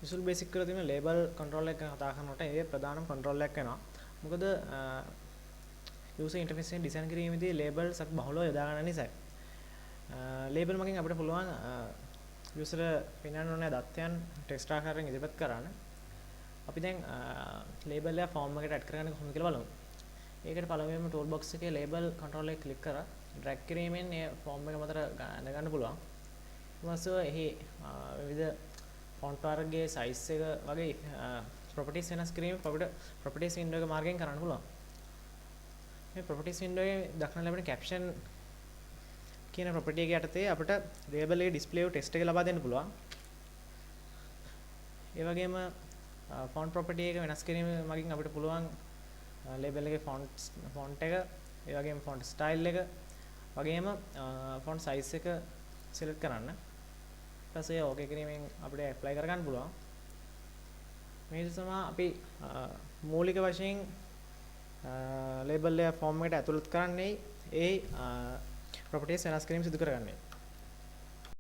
Visual Basic කරලා තියෙන label control එක කතා කරනකොට ඒ ප්‍රධානම control එකක් වෙනවා. මොකද user interface එක design කිරීමේදී labels අපි බහුලව යොදා ගන්න නිසායි. label මගින් අපිට පුළුවන් user පෙන්වන්න ඕනේ தත්ත්වයන් text ආකාරයෙන් ඉදිරිපත් කරන්න. අපි දැන් label එක form එකට add කරගන්නේ කොහොමද කියලා බලමු. ඒකට පළමුවෙන්ම toolbox එකේ label control එක click කරලා drag කිරීමෙන් ඒ form එක මතට ගන්න පුළුවන්. ඊට පස්සේ එහි විවිධ font වර්ගයේ size එක වගේ properties වෙනස් කිරීම අපිට properties window එක මාර්ගයෙන් කරන්න පුළුවන්. මේ properties window එකේ දක්න ලැබෙන caption කියන property එක යටතේ අපිට label එකේ display වූ text එක ලබා දෙන්න පුළුවන්. ඒ වගේම font property එක වෙනස් කිරීම මගින් අපිට පුළුවන් label එකේ font එක, ඒ වගේම font style එක, වගේම font size එක select කරන්න. ඊට පස්සේ OK කිරීමෙන් අපිට apply කරගන්න පුළුවන්. මේ තමයි අපි මූලික වශයෙන් label එක form එකට ඇතුළත් කරන්නේ ඒ properties වෙනස් කිරීම සිදු කරගන්නේ.